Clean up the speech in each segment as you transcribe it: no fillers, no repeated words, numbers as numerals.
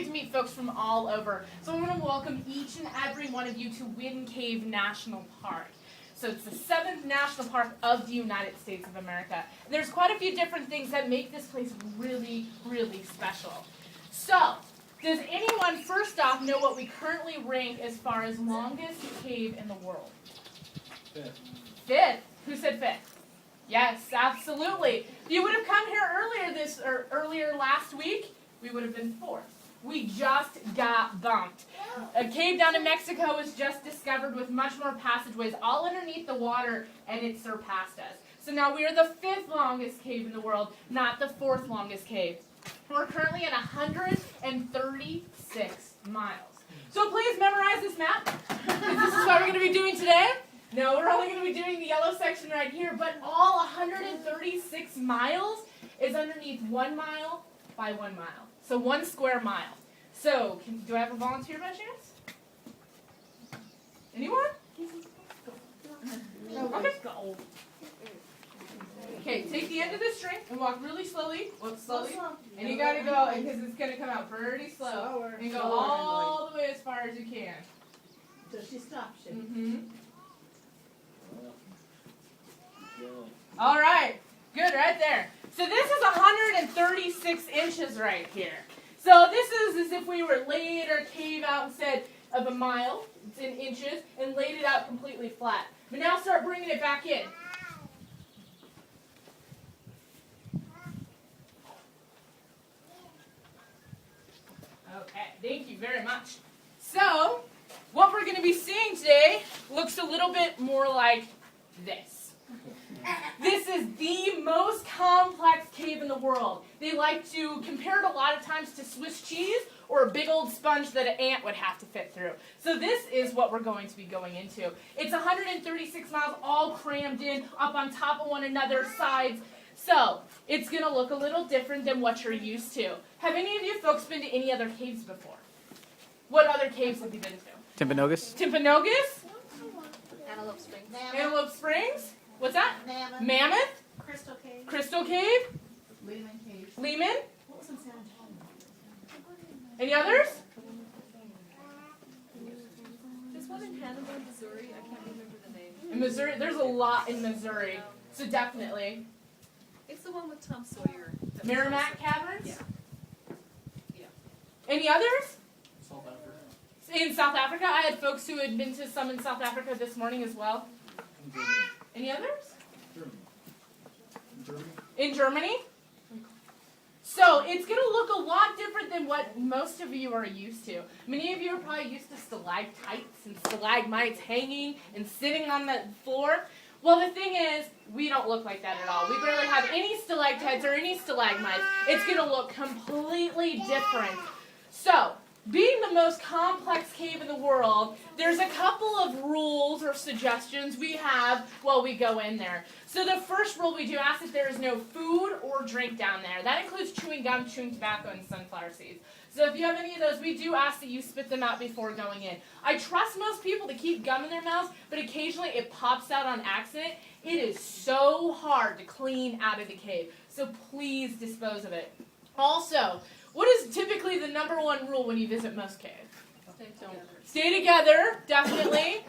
get to meet folks from all over. So I want to welcome each and every one of you to Windcave National Park. So it's the 7th national park of the United States of America. And there's quite a few different things that make this place really, really special. So, does anyone first off know what we currently rank as far as longest cave in the world? 5th. 5th? Who said 5th? Yes, absolutely. If you would have come here earlier last week, we would have been 4th. We just got bumped. A cave down in Mexico was just discovered with much more passageways all underneath the water, and it surpassed us. So now we are the 5th longest cave in the world, not the 4th longest cave. We're currently at 136 miles. So please memorize this map. This is what we're going to be doing today. No, we're only going to be doing the yellow section right here, but all 136 miles is underneath 1 mile by 1 mile. So 1 square mile. So, do I have a volunteer by chance? Anyone? Okay. Okay, take the end of the string and walk really slowly. Walk slowly. And you got to go, because it's going to come out pretty slow. And go all the way as far as you can. So she stops you. Mm-hmm. All right. Good, right there. So this is 136 inches right here. So this is as if we were laid our cave out instead of a mile, it's in inches, and laid it out completely flat. But now start bringing it back in. Okay, thank you very much. So, what we're going to be seeing today looks a little bit more like this. This is the most complex cave in the world. They like to compare it a lot of times to Swiss cheese or a big old sponge that an ant would have to fit through. So this is what we're going to be going into. It's 136 miles all crammed in, up on top of one another, sides. So it's going to look a little different than what you're used to. Have any of you folks been to any other caves before? What other caves have you been to? Timpanogos. Timpanogos? Antelope Springs. Antelope Springs? What's that? Mammoth. Mammoth? Crystal Cave. Crystal Cave? Lehman Cave. Lehman? What was in San Antonio? Any others? There's one in Hannibal, Missouri. I can't remember the name. In Missouri? There's a lot in Missouri. So definitely. It's the one with Tom Sawyer. Merrimack Caverns? Yeah. Yeah. Any others? South Africa. In South Africa? I had folks who had been to some in South Africa this morning as well. Any others? Germany. In Germany? So it's going to look a lot different than what most of you are used to. Many of you are probably used to stalactites and stalagmites hanging and sitting on the floor. Well, the thing is, we don't look like that at all. We barely have any stalactites or any stalagmites. It's going to look completely different. So, being the most complex cave in the world, there's a couple of rules or suggestions we have while we go in there. So the first rule, we do ask that there is no food or drink down there. That includes chewing gum, chewing tobacco, and sunflower seeds. So if you have any of those, we do ask that you spit them out before going in. I trust most people to keep gum in their mouths, but occasionally it pops out on accident. It is so hard to clean out of the cave. So please dispose of it. Also, what is typically the #1 rule when you visit most caves? Stay together, definitely.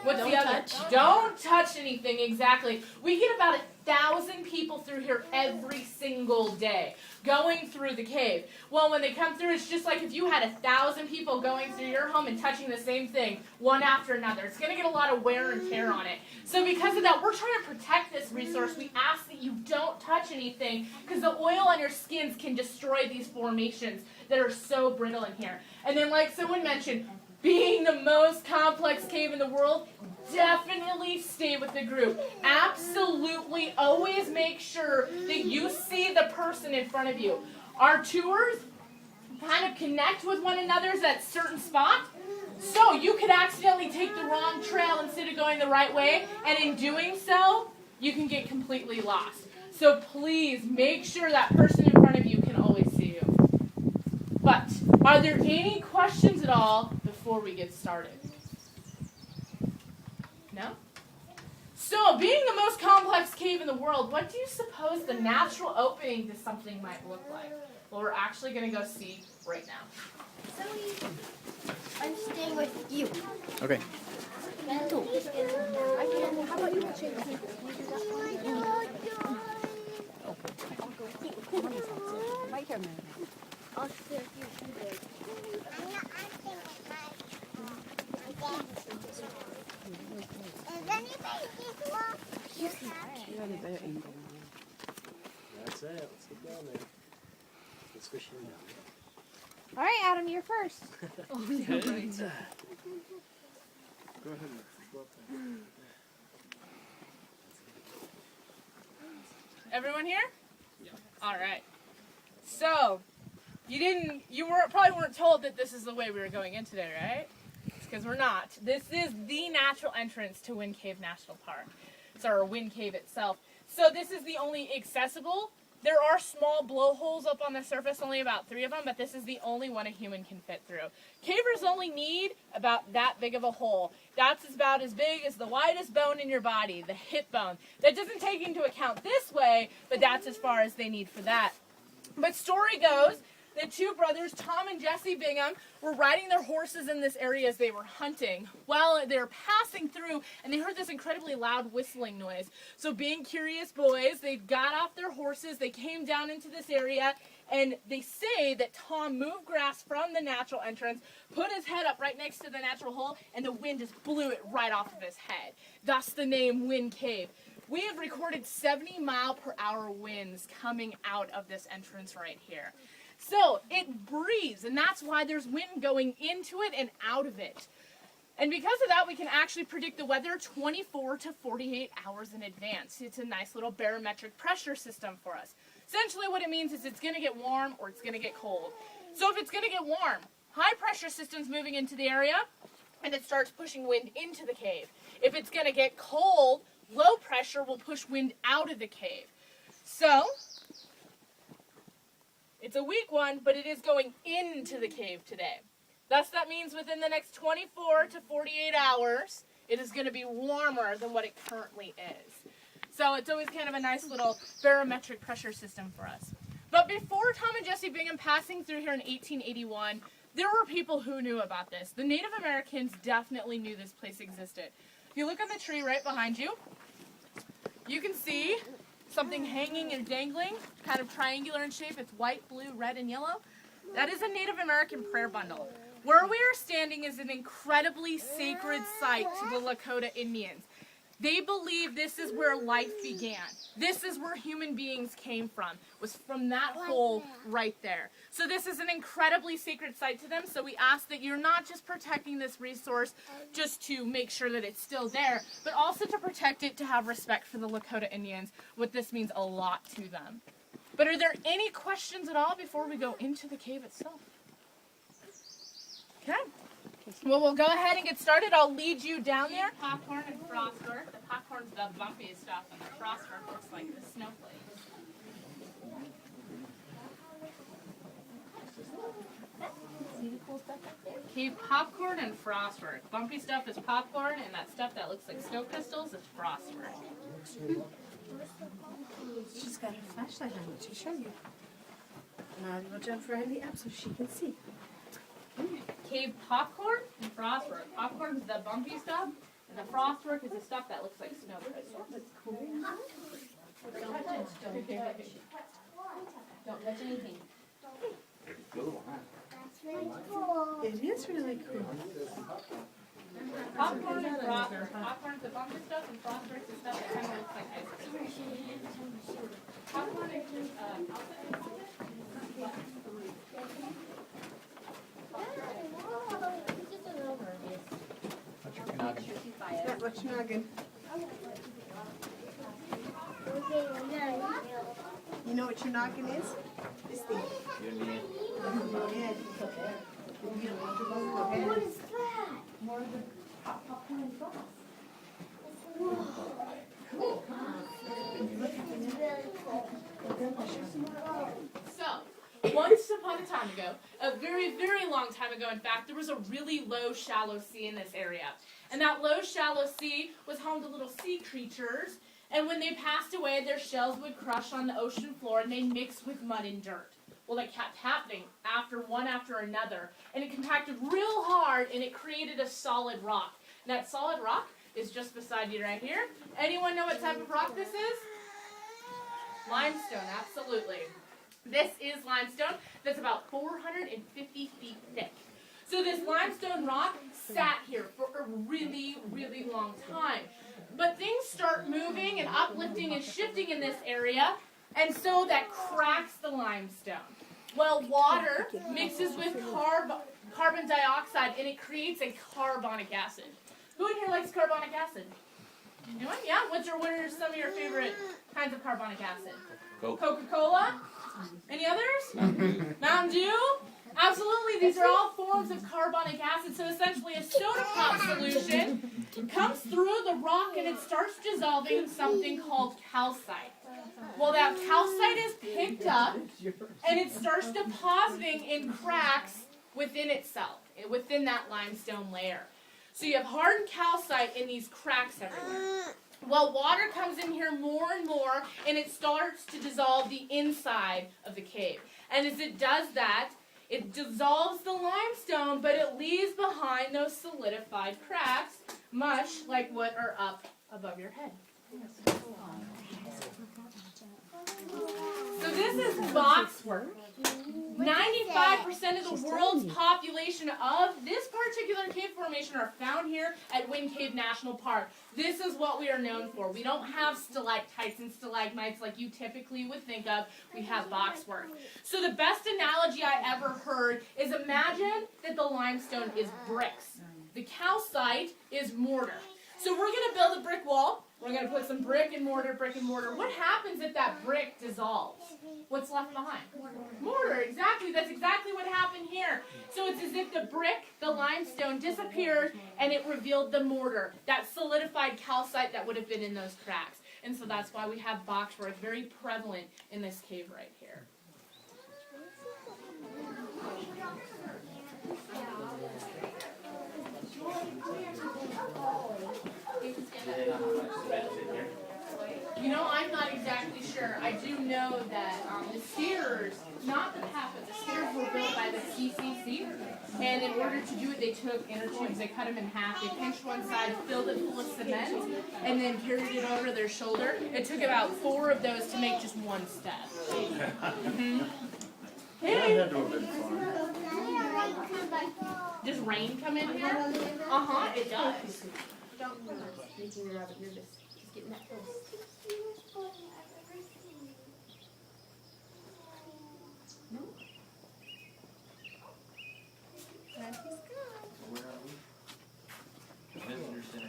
What's the other? Don't touch anything, exactly. We get about 1,000 people through here every single day going through the cave. Well, when they come through, it's just like if you had 1,000 people going through your home and touching the same thing, one after another. It's going to get a lot of wear and tear on it. So because of that, we're trying to protect this resource. We ask that you don't touch anything because the oil on your skins can destroy these formations that are so brittle in here. And then like someone mentioned, being the most complex cave in the world, definitely stay with the group. Absolutely always make sure that you see the person in front of you. Our tours kind of connect with one another at certain spots. So you could accidentally take the wrong trail instead of going the right way. And in doing so, you can get completely lost. So please make sure that person in front of you can always see you. But are there any questions at all before we get started? No? So, being the most complex cave in the world, what do you suppose the natural opening to something might look like? Well, we're actually going to go see right now. Zoe, I'm staying with you. Okay. I can. How about you change me? Right here, man. I'll stay with you. That's it. Let's get down there. Let's fish him down. All right, Adam, you're first. Go ahead. Go up there. Everyone here? Yeah. All right. So, probably weren't told that this is the way we were going in today, right? It's because we're not. This is the natural entrance to Windcave National Park. Or Windcave itself. So this is the only accessible. There are small blowholes up on the surface, only about 3 of them, but this is the only one a human can fit through. Cavers only need about that big of a hole. That's about as big as the widest bone in your body, the hip bone. That doesn't take into account this way, but that's as far as they need for that. But story goes that 2 brothers, Tom and Jesse Bingham, were riding their horses in this area as they were hunting. While they were passing through, and they heard this incredibly loud whistling noise. So being curious boys, they got off their horses, they came down into this area, and they say that Tom moved grass from the natural entrance, put his head up right next to the natural hole, and the wind just blew it right off of his head. Thus the name Windcave. We have recorded 70-mile-per-hour winds coming out of this entrance right here. So it breathes, and that's why there's wind going into it and out of it. And because of that, we can actually predict the weather 24 to 48 hours in advance. It's a nice little barometric pressure system for us. Essentially what it means is it's going to get warm or it's going to get cold. So if it's going to get warm, high pressure system's moving into the area, and it starts pushing wind into the cave. If it's going to get cold, low pressure will push wind out of the cave. So it's a weak one, but it is going into the cave today. Thus, that means within the next 24 to 48 hours, it is going to be warmer than what it currently is. So it's always kind of a nice little barometric pressure system for us. But before Tom and Jesse Bingham passing through here in 1881, there were people who knew about this. The Native Americans definitely knew this place existed. If you look on the tree right behind you, you can see something hanging and dangling, kind of triangular in shape. It's white, blue, red, and yellow. That is a Native American prayer bundle. Where we are standing is an incredibly sacred site to the Lakota Indians. They believe this is where life began. This is where human beings came from, was from that hole right there. So this is an incredibly sacred site to them, so we ask that you're not just protecting this resource just to make sure that it's still there, but also to protect it, to have respect for the Lakota Indians. What this means a lot to them. But are there any questions at all before we go into the cave itself? Okay. Well, we'll go ahead and get started. I'll lead you down there. Popcorn and frostwork. The popcorn's the bumpiest stuff, and the frostwork looks like the snowflakes. See the cool stuff up there? Cave popcorn and frostwork. Bumpy stuff is popcorn, and that stuff that looks like snow crystals is frostwork. She's got a flashlight on to show you. Now we'll jump right in the app so she can see. Cave popcorn and frostwork. Popcorn is the bumpy stuff, and the frostwork is the stuff that looks like snow crystals. That's cool. Don't touch it. Don't touch anything. It is really cool. Popcorn and frostwork. Popcorn is the bumpy stuff, and frostwork is the stuff that kind of looks like ice cream. Popcorn is That what's noggin. You know what your noggin is? This thing. Go ahead. What is that? more of the popcorn and frost. So, once upon a time ago, a very, very long time ago, in fact, there was a really low, shallow sea in this area. And that low, shallow sea was home to little sea creatures. And when they passed away, their shells would crush on the ocean floor and they mixed with mud and dirt. Well, that kept happening one after another, and it compacted real hard, and it created a solid rock. And that solid rock is just beside you right here. Anyone know what type of rock this is? Limestone, absolutely. This is limestone that's about 450 feet thick. So this limestone rock sat here for a really, really long time. But things start moving and uplifting and shifting in this area, and so that cracks the limestone. Well, water mixes with carbon dioxide, and it creates a carbonic acid. Who in here likes carbonic acid? Anyone? Yeah? What are some of your favorite kinds of carbonic acid? Coca-Cola? Any others? Mountain Dew? Absolutely, these are all forms of carbonic acid. So essentially a soda pop solution comes through the rock and it starts dissolving in something called calcite. Well, that calcite is picked up and it starts depositing in cracks within itself, within that limestone layer. So you have hardened calcite in these cracks everywhere. Well, water comes in here more and more, and it starts to dissolve the inside of the cave. And as it does that, it dissolves the limestone, but it leaves behind those solidified cracks, much like what are up above your head. So this is boxwork. 95% of the world's population of this particular cave formation are found here at Windcave National Park. This is what we are known for. We don't have stalactites and stalagmites like you typically would think of. We have boxwork. So the best analogy I ever heard is imagine that the limestone is bricks. The calcite is mortar. So we're going to build a brick wall. We're going to put some brick and mortar. What happens if that brick dissolves? What's left behind? Mortar, exactly. That's exactly what happened here. So it's as if the brick, the limestone, disappeared and it revealed the mortar, that solidified calcite that would have been in those cracks. And so that's why we have boxwork very prevalent in this cave right here. You know, I'm not exactly sure. I do know that the stairs, not the path, but the stairs were built by the CCC. And in order to do it, they took inner tubes. They cut them in half. They pinched one side, filled it full of cement, and then carried it over their shoulder. It took about 4 of those to make just one step. Mm-hmm. Hey. Does rain come in here? Uh-huh, it does. Don't making it up, you're just getting that close.